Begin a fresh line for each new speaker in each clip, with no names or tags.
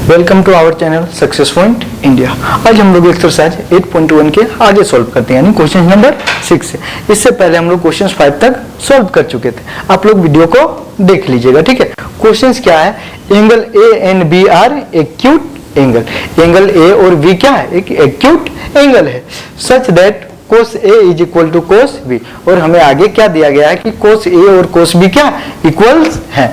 Welcome to our channel success point India. आज हम लोग एक्सरसाइज 8.1 के आगे सॉल्व करते हैं, यानी क्वेश्चन नंबर 6 से। इससे पहले हम लोग क्वेश्चन 5 तक सॉल्व कर चुके थे, आप लोग वीडियो को देख लीजिएगा, ठीक है। क्वेश्चन क्या है, angle A and B are acute angle. Angle A और बी क्या है, एक एक्यूट एंगल है। Such that cos A is equal to cos B, और हमें आगे क्या दिया गया है कि cos A और cos B क्या इक्वल्स हैं।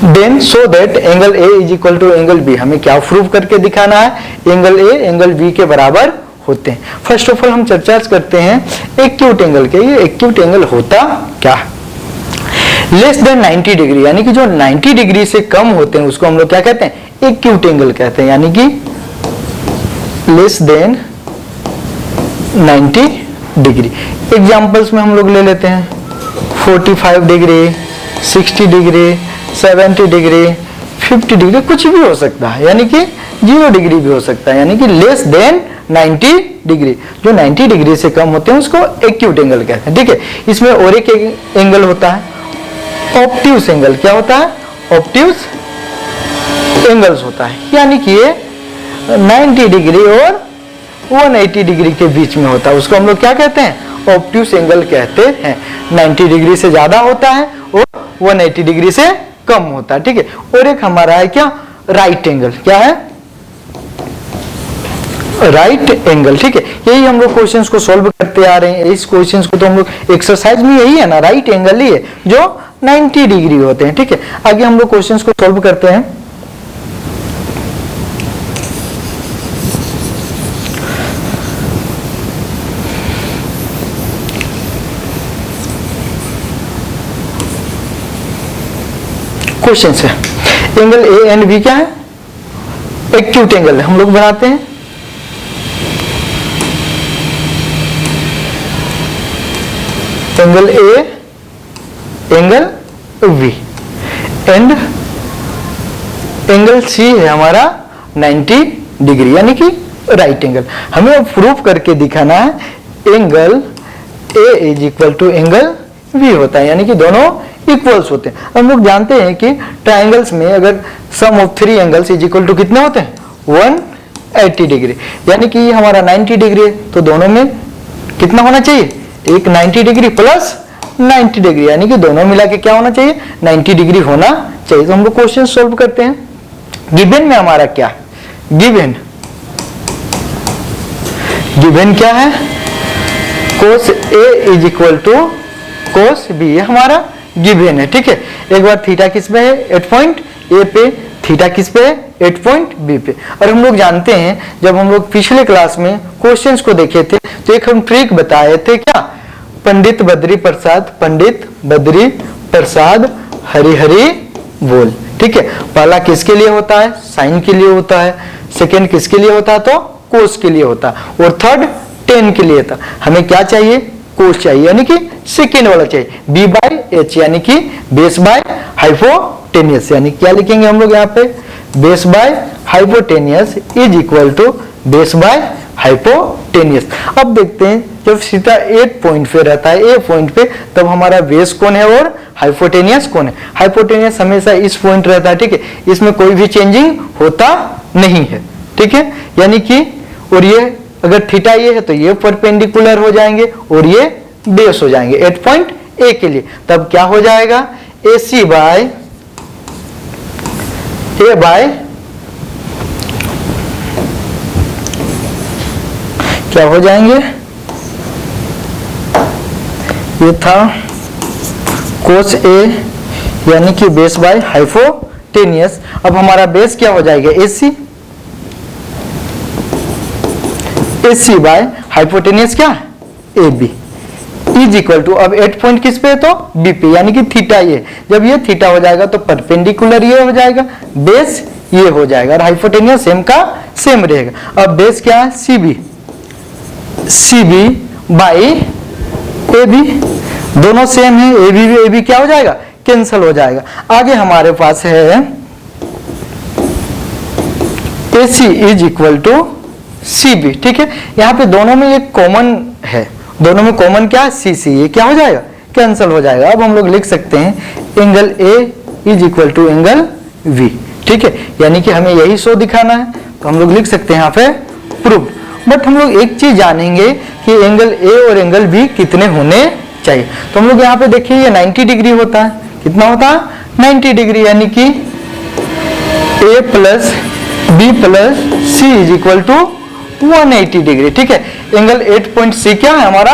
Then so that angle A is equal to angle B, हमें क्या प्रूव करके दिखाना है, एंगल A एंगल B के बराबर होते हैं। फर्स्ट ऑफ ऑल हम चर्चा करते हैं एक्यूट एंगल के। ये एक्यूट एंगल होता क्या है, लेस देन 90 डिग्री, यानी कि जो 90 डिग्री से कम होते हैं उसको हम लोग क्या कहते हैं, एक्यूट एंगल कहते हैं, यानी कि लेस देन 90 डिग्री। एग्जाम्पल्स में हम लोग ले लेते हैं 45 डिग्री, 60 डिग्री, 70 डिग्री, 50 डिग्री, कुछ भी हो सकता है, यानी कि 0 डिग्री भी हो सकता है, यानी कि लेस देन 90 डिग्री। जो 90 डिग्री से कम होते हैं उसको एक्यूट एंगल कहते हैं, ठीक है। इसमें और एक एंगल होता है ऑब्ट्यूस एंगल। क्या होता है, ऑब्ट्यूस एंगल्स होता है, यानी कि ये 90 डिग्री और 180 डिग्री के बीच में होता है, उसको हम लोग क्या कहते हैं, ऑब्ट्यूस एंगल कहते हैं। 90 डिग्री से ज्यादा होता है और 180 डिग्री से कम होता है, ठीक है। और एक हमारा है क्या, राइट एंगल। क्या है, राइट एंगल, ठीक है। यही हम लोग क्वेश्चंस को सॉल्व करते आ रहे हैं। इस क्वेश्चंस को तो हम लोग एक्सरसाइज में यही है ना, राइट एंगल ही है जो 90 डिग्री होते हैं, ठीक है। आगे हम लोग क्वेश्चंस को सॉल्व करते हैं। क्वेश्चन है, एंगल ए एंड बी क्या है, एक्यूट एंगल है। हम लोग बनाते हैं angle A angle B and angle C है हमारा 90 डिग्री, यानी कि राइट एंगल। हमें प्रूफ करके दिखाना है angle A is equal to angle B होता है, यानी कि दोनों इक्वल्स होते हैं। हम लोग जानते हैं कि ट्रायंगल्स में अगर sum of 3 angles is equal to कितने होते हैं, 180 डिग्री, यानी कि ये हमारा 90 डिग्री है, तो दोनों में कितना होना चाहिए, एक 90 डिग्री प्लस 90 डिग्री, यानी कि दोनों मिला के क्या होना चाहिए, 90 डिग्री होना चाहिए। तो हम लोग क्वेश्चन सोल्व करते हैं। गिवन में हमारा क्या है, गिवन क्या है, cos A is equal to cos B, ये हमारा गिवन है, ठीक है। एक बार थीटा किस पे है, 8 पॉइंट ए पे, थीटा किस पे है, 8 पॉइंट बी पे। और हम लोग जानते हैं, जब हम लोग पिछले क्लास में क्वेश्चंस को देखे थे तो एक हम ट्रिक बताए थे, क्या, पंडित बद्री प्रसाद हरि हरि बोल, ठीक है। पहला किसके लिए होता है, साइन के लिए होता है, सेकेंड किसके लिए होता है, तो कोस के लिए होता है, और थर्ड टेन के लिए था। हमें क्या चाहिए, कोस चाहिए, यानी कि सेकेंड वाला चाहिए, बी बाय एच, यानी कि बेस बाय हाइपोटेनियस, यानी क्या लिखेंगे हम लोग यहाँ पे, base by hypotenuse is equal to base by hypotenuse. अब देखते हैं, जब सीधा 8 पॉइंट पे रहता है, ए पॉइंट पे, तब हमारा बेस कौन है और हाइपोटेनियस कौन है। हाइपोटेनियस हमेशा इस पॉइंट रहता है, ठीक है, इसमें कोई भी चेंजिंग होता नहीं है, ठीक है। यानी कि, और ये अगर थीटा ये है तो ये परपेंडिकुलर हो जाएंगे और ये बेस हो जाएंगे 8 पॉइंट ए के लिए। तब क्या हो जाएगा, ए सी बाय ए बाय क्या हो जाएंगे, ये था कोस ए, यानी कि बेस बाय हाइपोटेनियस। अब हमारा बेस क्या हो जाएगा, AC बाय हाइपोटेनियस क्या, AB इज इक्वल टू, अब 8 पॉइंट किस पे है, तो बी पे, यानी कि थीटा ये, जब ये थीटा हो जाएगा तो परपेंडिकुलर ये हो जाएगा, बेस ये हो जाएगा, और हाइपोटेनियस सेम का सेम रहेगा। अब बेस क्या है, CB बाई AB, दोनों सेम है, AB क्या हो जाएगा, कैंसल हो जाएगा। आगे हमारे पास है AC is equal to CB, ठीक है। यहाँ पे दोनों में एक कॉमन है, दोनों में कॉमन क्या है, CC, ये क्या हो जाएगा, कैंसल हो जाएगा। अब हम लोग लिख सकते हैं angle A is equal to angle V, ठीक है, यानी कि हमें यही शो दिखाना है, तो हम लोग लिख सकते हैं यहाँ पे प्रूव। बट हम लोग एक चीज जानेंगे कि एंगल ए और एंगल बी कितने होने चाहिए। तो हम लोग यहाँ पे देखिए ये 90 डिग्री होता है, कितना होता है 90 डिग्री, यानी कि A plus B plus C is equal to 180 degree. ठीक है, एंगल 8.C क्या है हमारा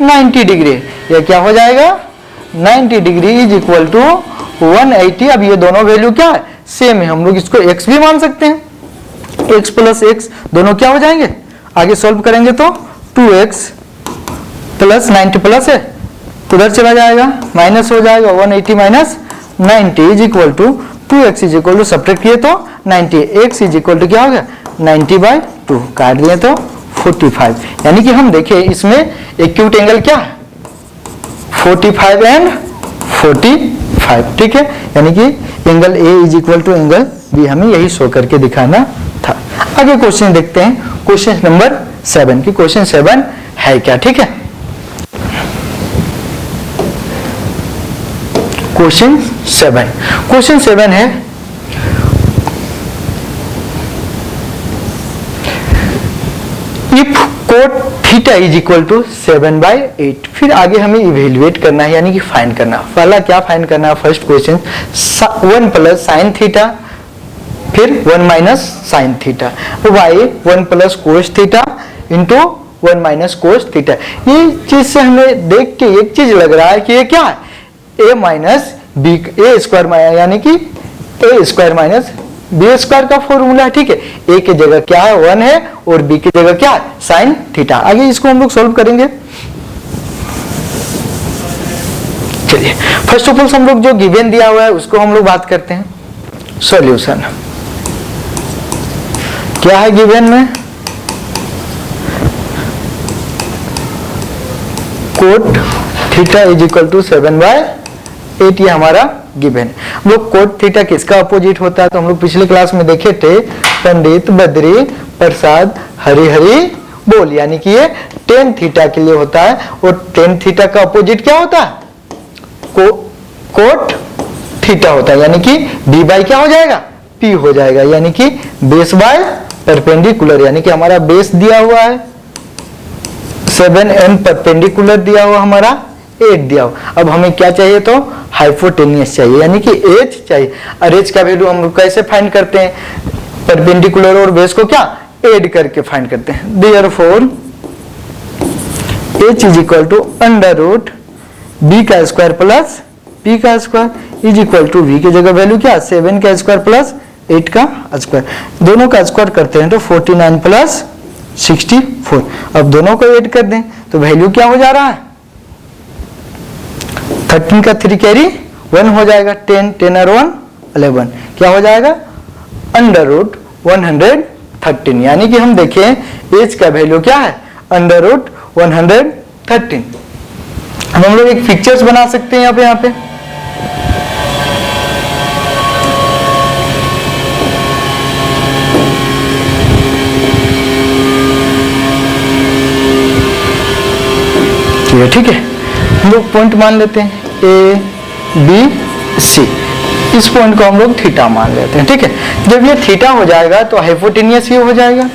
90 डिग्री, ये क्या हो जाएगा 90 डिग्री इज इक्वल टू 180। अब ये दोनों वैल्यू क्या है सेम है, हम लोग इसको x भी मान सकते हैं, x प्लस x दोनों क्या हो जाएंगे, आगे सॉल्व करेंगे तो 2x प्लस 90 प्लस है तो उधर चला जाएगा, माइनस हो जाएगा 180 minus 90 is equal to 2x is equal to subtract किए तो 90, x इज इक्वल टू क्या हो गया 90/2, काट दिए तो 45। यानी कि हम देखें इसमें एक्यूट एंगल क्या है 45 एंड 45। ठीक है, यानी कि angle A is equal to angle B, हमें यही शो करके दिखाना था। आगे क्वेश्चन देखते हैं, क्वेश्चन नंबर 7 की क्वेश्चन 7 है क्या। ठीक है, क्वेश्चन 7 है if cot theta is equal to 7/8। फिर आगे हमें इवेल्युएट करना है, यानी कि फाइंड करना। पहला क्या फाइंड करना है, first question 1 plus sine theta, फिर 1 minus sine theta, y 1 plus cos theta into 1 minus cos theta. ये चीज से हमें देख के एक चीज लग रहा है कि ये क्या है a minus B A square, यानी कि A square minus B square का फॉर्मूला है। ठीक है, ए की जगह क्या है 1 है और बी की जगह क्या है साइन थीटा। आगे इसको हम लोग सॉल्व करेंगे। चलिए फर्स्ट ऑफ ऑल हम लोग जो गिवन दिया हुआ है उसको हम लोग बात करते हैं। सॉल्यूशन क्या है गिवन में, cot theta is equal to 7/8, ये हमारा गिवन। हम लोग कोट थीटा किसका अपोजिट होता है, तो हम लोग पिछले क्लास में देखे थे पंडित बद्री प्रसाद हरि हरि बोल, यानी कि ये टेन थीटा के लिए होता है और टेन थीटा का अपोजिट क्या होता है कोट थीटा होता है, यानी कि b बाई क्या हो जाएगा p हो जाएगा, यानी कि बेस बाय परपेंडिकुलर, यानी कि हमारा बेस दिया हुआ है 7m, परपेंडिकुलर दिया हुआ हमारा 8 दिया हुआ। अब हमें क्या चाहिए तो हाइपोटेनियस चाहिए, यानी कि h चाहिए। और h का वैल्यू हम लोग कैसे फाइंड करते हैं, परपेंडिकुलर और बेस को क्या ऐड करके फाइंड करते हैं। Therefore h is equal to under root b का स्क्वायर प्लस p का square is equal to v की जगह वैल्यू क्या 7 का स्क्वायर प्लस 8 का स्क्वायर, दोनों का स्क्वायर करते हैं तो 49 प्लस 64। अब दोनों को ऐड कर दें तो वैल्यू क्या हो जा रहा है 13 का 3 कैरी 1 हो जाएगा, 10 और 1 11, क्या हो जाएगा अंडर रूट 113, यानी कि हम देखें एच का वैल्यू क्या है अंडर रूट 113। अब हम लोग एक पिक्चर्स बना सकते हैं यहाँ पे ठीक है, हम लोग पॉइंट मान लेते हैं ए बी सी, इस पॉइंट को हम लोग थीटा मान लेते हैं। ठीक है, जब ये थीटा हो जाएगा तो हाइपोटेनियस ये हो जाएगा,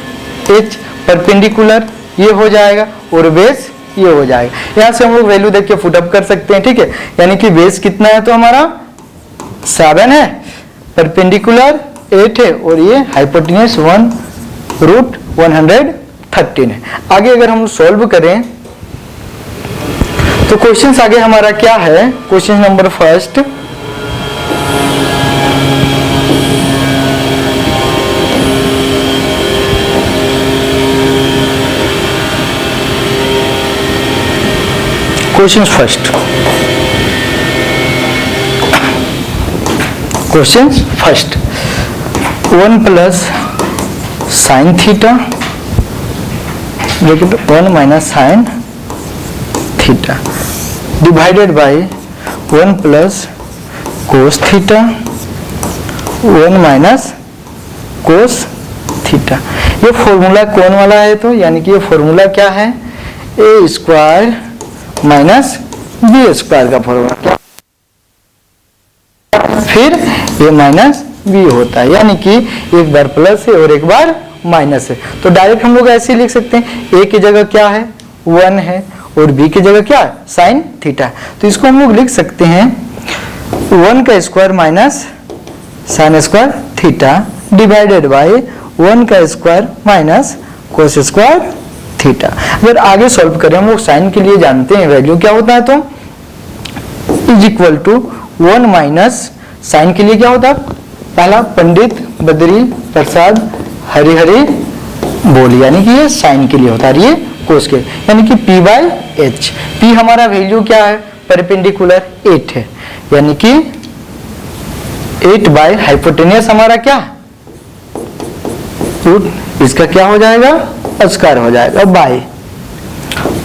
एच परपेंडिकुलर ये हो जाएगा और बेस ये हो जाएगा। यहाँ से हम लोग वैल्यू देख के फुट अप कर सकते हैं। ठीक है, यानी कि बेस कितना है तो हमारा 7 है, परपेंडिकुलर 8 है और ये हाइपोटेनियस 1/113 है। आगे अगर हम सॉल्व करें तो क्वेश्चन आगे हमारा क्या है, question number first question first 1 plus sine theta 1 minus sine theta divided by 1 plus cos theta 1 minus cos theta. ये फॉर्मूला कौन वाला है तो, यानी कि ये फॉर्मूला क्या है ए स्क्वायर माइनस बी स्क्वायर का फॉर्मूला, फिर ए माइनस बी होता है, यानी कि एक बार प्लस है और एक बार माइनस है। तो डायरेक्ट हम लोग ऐसे लिख सकते हैं, ए की जगह क्या है 1 है और बी की जगह क्या है साइन थीटा। तो इसको हम लोग लिख सकते हैं 1 का square minus sine square theta divided by 1 का square minus cos square theta. अगर आगे सॉल्व करें, हम लोग साइन के लिए जानते हैं वैल्यू क्या होता है, तो is equal to 1 minus sine के लिए क्या होता है, पहला पंडित बद्री प्रसाद हरि हरि बोल, यानी कि ये साइन के लिए होता है, ये कोस के, यानी कि P बाई एच। P हमारा वैल्यू क्या है, परपेंडिकुलर 8 है, यानी कि 8 बाय हाइपोटेनियस हमारा क्या है रूट, इसका क्या हो जाएगा स्क्वायर हो जाएगा बाय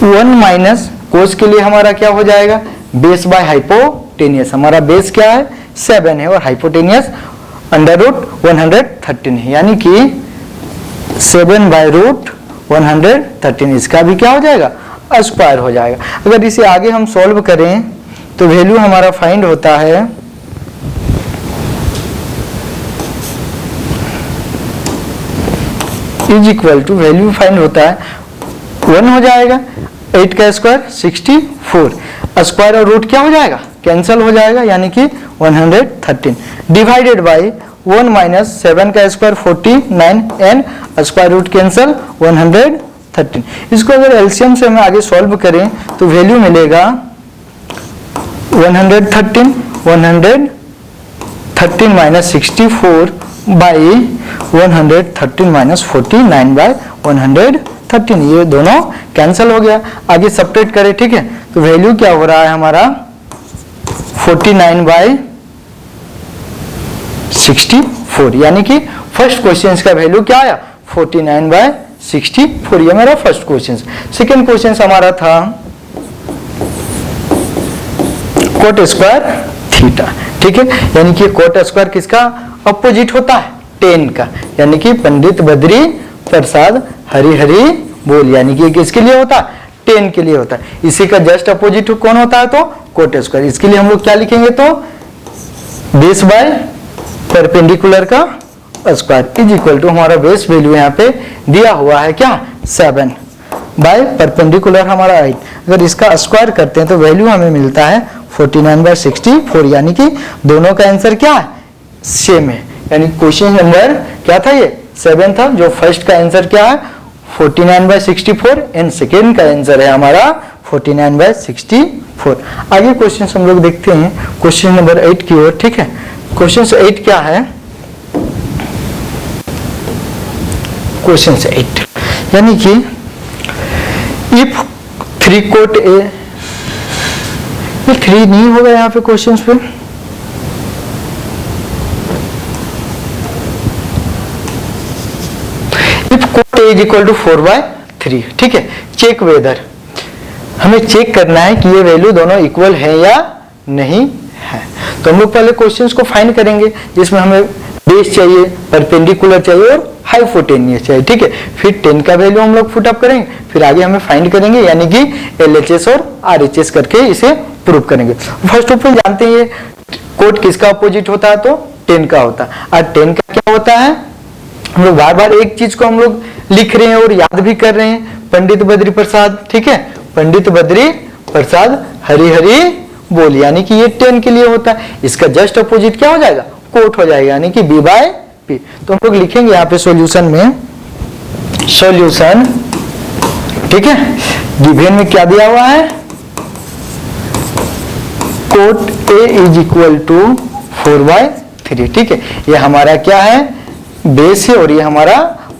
1 माइनस कोस के लिए हमारा क्या हो जाएगा बेस बाय हाइपोटेनियस। हमारा बेस क्या है 7 है और हाइपोटेनियस अंडर रूट 113 है, यानी कि 7 बाय रूट 113, इसका भी क्या हो जाएगा स्क्वायर हो जाएगा। अगर इसे आगे हम सॉल्व करें तो वैल्यू हमारा फाइंड होता है is equal to, value find होता है 1 हो जाएगा 8 का स्क्वायर 64, स्क्वायर और रूट क्या हो जाएगा कैंसिल हो जाएगा, यानी कि 113 डिवाइडेड बाय 1 माइनस 7 का square 49 and square root cancel 113। इसको अगर एलसीएम से हम आगे सॉल्व करें तो वैल्यू मिलेगा 113 माइनस 64 बाई 113 माइनस 49 बाय 113, ये दोनों कैंसिल हो गया। आगे सब्ट्रैक्ट करें, ठीक है, तो वैल्यू क्या हो रहा है हमारा 49 बाय 64, यानी कि फर्स्ट क्वेश्चन का वैल्यू क्या आया 49 बाय 64, ये मेरा फर्स्ट क्वेश्चन। सेकेंड क्वेश्चन हमारा था कोट स्क्वायर थीटा, ठीक है, यानी कि कोट स्क्वायर किसका अपोजिट होता है 10 का, यानी कि पंडित बद्री प्रसाद हरि हरि बोल, यानी कि किसके लिए होता है 10 के लिए होता है। इसी का जस्ट अपोजिट कौन होता है तो कोट स्क्वायर। इसके लिए हम लोग क्या लिखेंगे तो बेस बाय परपेंडिकुलर का स्क्वायर इज इक्वल टू, हमारा बेस वैल्यू यहाँ पे दिया हुआ है क्या 7 बाय परपेंडिकुलर हमारा 8। अगर इसका स्क्वायर करते हैं तो वैल्यू हमें मिलता है 49 बाय 64, यानी कि दोनों का आंसर क्या है सेम है, यानी क्वेश्चन नंबर क्या था ये 7 था, जो फर्स्ट का आंसर क्या है 49 बाय 64 एंड सेकेंड का आंसर है हमारा 49 बाय 64। आगे क्वेश्चन हम लोग देखते हैं क्वेश्चन नंबर 8 की ओर, ठीक है। क्वेश्चन 8 क्या है, क्वेश्चन 8 यानी कि इफ 3 कोट ए, ये 3 नहीं होगा यहाँ पे क्वेश्चन पे, if cot A is equal to 4/3, ठीक है। चेक वेदर, हमें चेक करना है कि ये वैल्यू दोनों इक्वल है या नहीं है। तो हम लोग पहले क्वेश्चंस को फाइंड करेंगे जिसमें हमें बेस चाहिए, परपेंडिकुलर चाहिए और हाइपोटेनियस चाहिए, ठीक है। फिर 10 का वैल्यू हम लोग पुट अप करेंगे, फिर आगे हमें फाइंड करेंगे, यानी कि LHS और RHS करके इसे प्रूव करेंगे। फर्स्ट ऑफ ऑल जानते हैं ये कोट किसका अपोजिट होता है तो 10 का होता है, और 10 का क्या होता है, हम लोग बार बार एक चीज को हम लोग लिख रहे हैं और याद भी कर रहे हैं, पंडित बद्री प्रसाद, ठीक है, पंडित बद्री प्रसाद हरि हरि बोल, यानी कि ये 10 के लिए होता है। इसका जस्ट अपोजिट क्या हो जाएगा कोट हो जाएगा, यानी कि B/P। तो हम लोग लिखेंगे यहाँ पे सॉल्यूशन में, सॉल्यूशन, ठीक है, गिवन में क्या दिया हुआ है cot A is equal to 4/3, ठीक है। ये हमारा क्या है बेस है और ये हमारा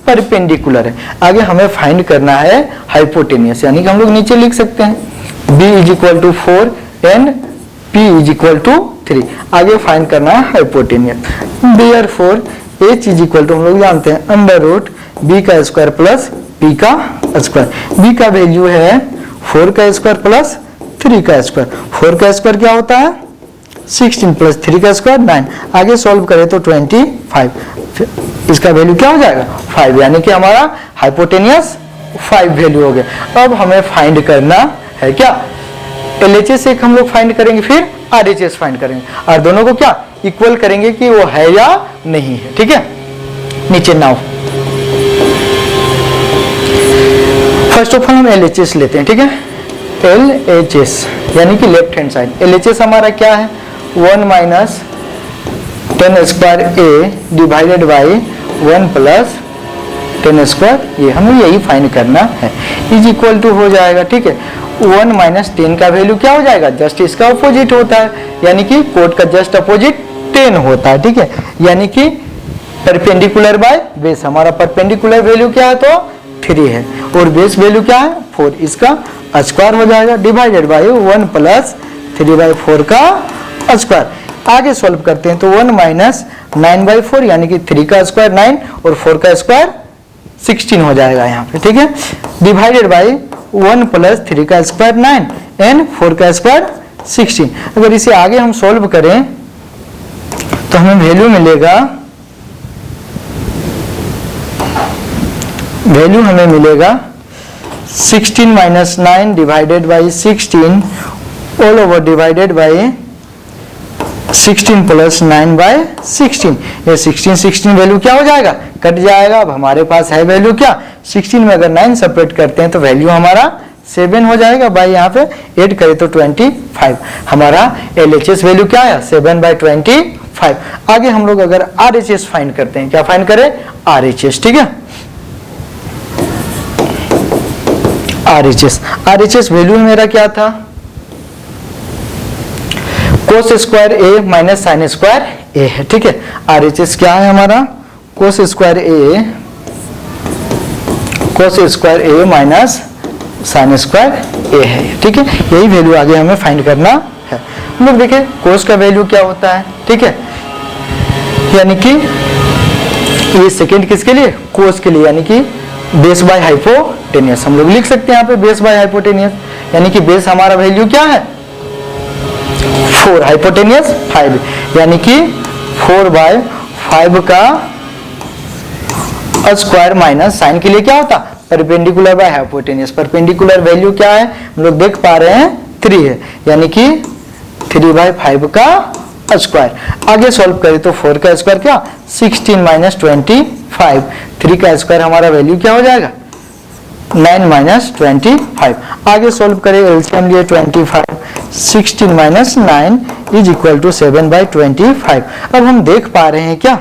परपेंडिकुलर है। आगे हमें फाइंड करना है हाइपोटेनियस, यानी कि हम लोग नीचे लिख सकते हैं B is equal to 4 and P is equal to 3। आगे फाइंड करना है hypotenuse. Therefore H is equal to हम लोग जानते हैं अंडर रूट B का स्क्वायर प्लस P का स्क्वायर। B का वैल्यू है 4 का स्क्वायर प्लस 3 का स्क्वायर। 4 का स्क्वायर क्या होता है 16 प्लस 3 का स्क्वायर 9। आगे सॉल्व करें तो 25, इसका वैल्यू क्या हो जाएगा 5, यानी कि हमारा हाइपोटेनियस 5 वैल्यू हो गया। अब हमें फाइंड करना है क्या LHS एक हम लोग फाइंड करेंगे, फिर RHS फाइंड करेंगे, और दोनों को क्या इक्वल करेंगे कि वो है या नहीं है। ठीक है, नीचे नाउ फर्स्ट ऑफ ऑल हम LHS लेते हैं। ठीक है, LHS यानी कि लेफ्ट हैंड साइड। LHS हमारा क्या है, 1 minus 10 square A divided by 1 plus 10 square A, हमें यही फाइंड करना है, इज इक्वल टू हो जाएगा। ठीक है, 1 माइनस 10 का वैल्यू क्या हो जाएगा, जस्ट इसका अपोजिट होता है, यानी कि कोड का जस्ट अपोजिट 10 होता है। ठीक है, यानी कि परपेंडिकुलर बाय बेस, हमारा परपेंडिकुलर वैल्यू क्या है तो 3 है और बेस वैल्यू क्या है 4, इसका स्क्वायर हो जाएगा डिवाइडेड बाय 1 प्लस 3/4 का स्क्वायर। आगे सॉल्व करते हैं तो 1 माइनस 9/4 यानी कि 3 का स्क्वायर 9 और 4 का स्क्वायर 16 हो जाएगा यहाँ पे। ठीक है, डिवाइडेड बाय 1 प्लस 3 का स्क्वायर 9 एंड 4 का स्क्वायर 16। अगर इसे आगे हम सॉल्व करें तो हमें वैल्यू मिलेगा, वैल्यू हमें मिलेगा 16 minus 9 divided by 16 all over divided by 16 plus 9/16। ये 16 वैल्यू क्या हो जाएगा, कट जाएगा। अब हमारे पास है वैल्यू क्या, 16 में अगर 9 सेपरेट करते हैं तो वैल्यू हमारा 7 हो जाएगा, बाई यहाँ पे ऐड करें तो 25। हमारा LHS वैल्यू क्या है 7/25। आगे हम लोग अगर RHS फाइंड करते हैं, क्या फाइंड करें, RHS। ठीक है, RHS वैल्यू मेरा क्या था, कोस स्क्वायर ए माइनस साइन स्क्वायर ए है। ठीक है, RHS क्या है हमारा, कोस स्क्वायर ए माइनस साइन स्क्वायर ए है। ठीक है, यही वैल्यू आगे हमें फाइंड करना है। हम लोग देखिए कोस का वैल्यू क्या होता है। ठीक है, यानी कि ये सेकेंड किसके लिए, कोस के लिए, यानी कि बेस बाय हाइपोटेनियस। हम लोग लिख सकते हैं यहाँ पे बेस बाय हाइपोटेनियस, यानी कि बेस हमारा वैल्यू क्या है 4, हाइपोटेनियस 5, यानी कि 4/5 का स्क्वायर माइनस साइन के लिए क्या होता, perpendicular by hypotenuse. Perpendicular value क्या है, हम लोग देख पा रहे हैं 3 है, यानी कि 3/5 का स्क्वायर। आगे सॉल्व करें तो 4 का स्क्वायर क्या 16 माइनस 25, 3 का स्क्वायर हमारा वैल्यू क्या हो जाएगा 9 माइनस 25। आगे सॉल्व करें, एलसीएम लिए 25, 16 माइनस 9 इज इक्वल टू 7/25। अब हम देख पा रहे हैं क्या,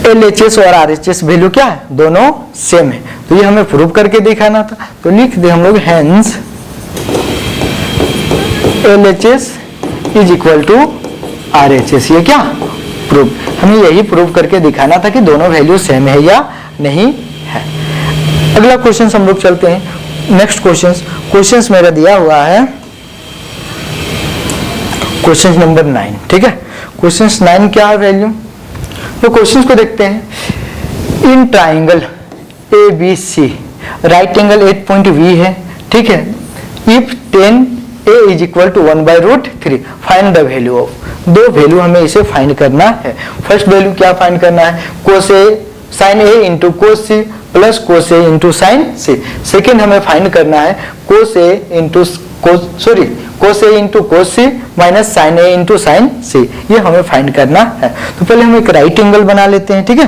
LHS और RHS वैल्यू क्या है, दोनों सेम है। तो ये हमें प्रूव करके दिखाना था, तो लिख दे हम लोग hence LHS is equal to RHS। ये क्या प्रूव, हमें यही प्रूव करके दिखाना था कि दोनों वैल्यू सेम है या नहीं है। अगला क्वेश्चन हम लोग चलते हैं। नेक्स्ट क्वेश्चन मेरा दिया हुआ है क्वेश्चन नंबर 9। ठीक है, क्वेश्चन 9 क्या है वैल्यू, तो क्वेश्चन को देखते हैं। In triangle ABC right angle 8 point V है। ठीक है, if 10A is equal to 1/√3 find the value of. दो वैल्यू हमें इसे फाइंड करना है। फर्स्ट वैल्यू क्या फाइंड करना है, cos A sine A into cos C plus cos A into sine C। Second हमें फाइंड करना है cos A into cos A into cos C minus sine A into sine C। ये हमें find करना है। तो पहले हम एक राइट एंगल बना लेते हैं। ठीक है,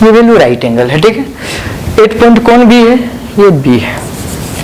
ये वैल्यू राइट एंगल है। ठीक है, 8 पॉइंट कौन B है, ये B है।